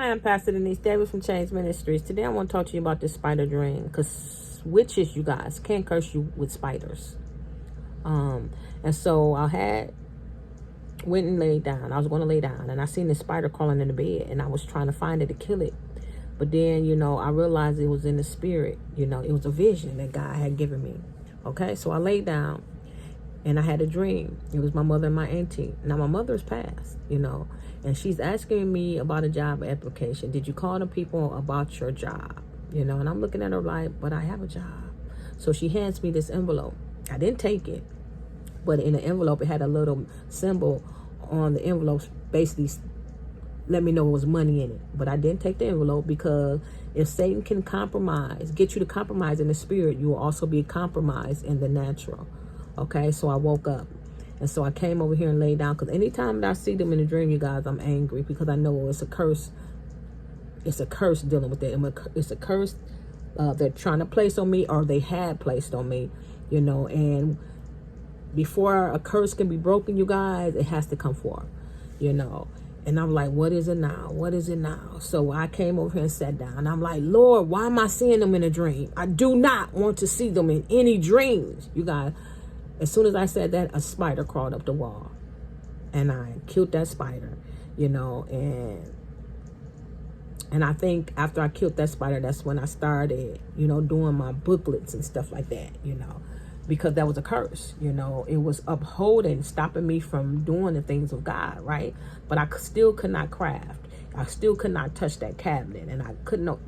Hi, I'm Pastor Denise Davis from Change Ministries. Today I want to talk to you about this spider dream, because witches, you guys, can't curse you with spiders. And so went and laid down. I was going to lay down, and I seen this spider crawling in the bed, and I was trying to find it to kill it. But then, I realized it was in the spirit. It was a vision that God had given me. Okay, so I laid down, and I had a dream. It was my mother and my auntie. Now, my mother's passed, and she's asking me about a job application. Did you call the people about your job? And I'm looking at her like, but I have a job. So she hands me this envelope. I didn't take it, but in the envelope, it had a little symbol on the envelope, basically let me know it was money in it. But I didn't take the envelope, because if Satan can get you to compromise in the spirit, you will also be compromised in the natural. Okay, so I woke up. And so I came over here and laid down, because anytime that I see them in a dream, you guys, I'm angry, because I know it's a curse. It's a curse dealing with it. It's a curse they're trying to place on me, or they had placed on me, and before a curse can be broken, you guys, it has to come forth, And I'm like, what is it now? What is it now? So I came over here and sat down. I'm like, Lord, why am I seeing them in a dream? I do not want to see them in any dreams, you guys. As soon as I said that, a spider crawled up the wall, and I killed that spider, and I think after I killed that spider, that's when I started, doing my booklets and stuff like that, because that was a curse, it was stopping me from doing the things of God, right? But I still could not craft. I still could not touch that cabinet, and I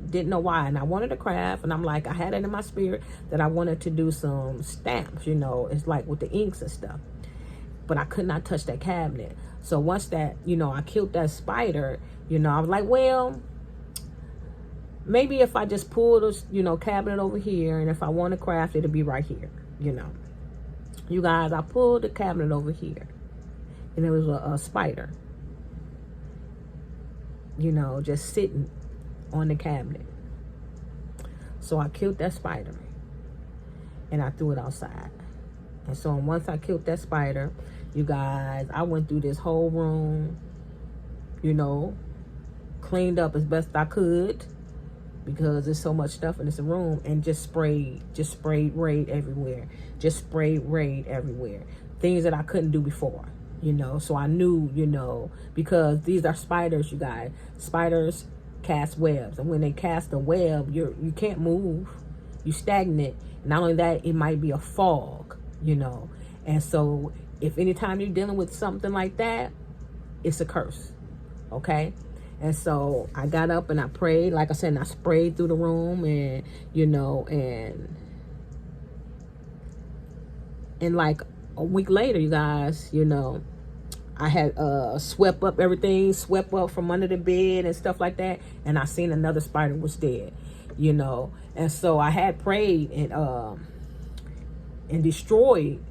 didn't know why. And I wanted to craft, and I'm like, I had it in my spirit that I wanted to do some stamps, it's like with the inks and stuff. But I could not touch that cabinet. So once that, I killed that spider, I was like, well, maybe if I just pull this, cabinet over here, and if I want to craft, it'll be right here, You guys, I pulled the cabinet over here, and it was a spider, just sitting on the cabinet. So I killed that spider, and I threw it outside. And so once I killed that spider, you guys, I went through this whole room, cleaned up as best I could, because there's so much stuff in this room, and just sprayed raid everywhere. Things that I couldn't do before. So I knew, because these are spiders, you guys. Spiders cast webs, and when they cast a web, you can't move. You stagnant. Not only that, it might be a fog, And so if anytime you're dealing with something like that, it's a curse, okay? And so I got up and I prayed, like I said, and I sprayed through the room, and, and like a week later, you guys, I had swept up from under the bed and stuff like that, and I seen another spider was dead, and so I had prayed and destroyed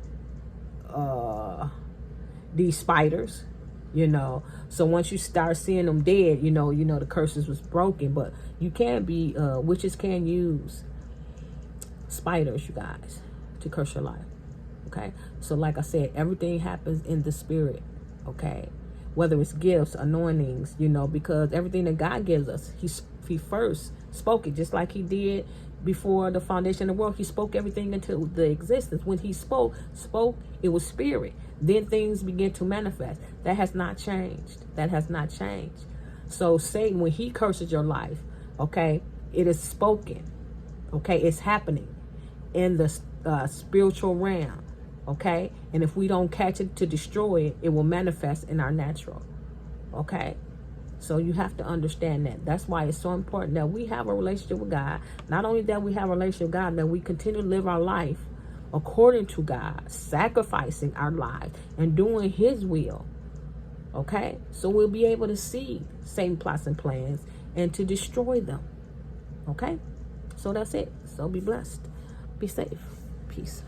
these spiders, So once you start seeing them dead, the curses was broken. But you can be witches can use spiders, you guys, to curse your life. Okay, so like I said, everything happens in the spirit. Okay, whether it's gifts, anointings, because everything that God gives us, he first spoke it, just like he did before the foundation of the world. He spoke everything into the existence. When he spoke, it was spirit. Then things begin to manifest. That has not changed. So Satan, when he curses your life, okay, it is spoken. Okay, it's happening in the spiritual realm. Okay, and if we don't catch it to destroy it, it will manifest in our natural. Okay, so you have to understand that. That's why it's so important that we have a relationship with God. Not only that we have a relationship with God, that we continue to live our life according to God, sacrificing our lives and doing his will. Okay, so we'll be able to see Satan plots and plans and to destroy them. Okay, so that's it. So be blessed, be safe, peace.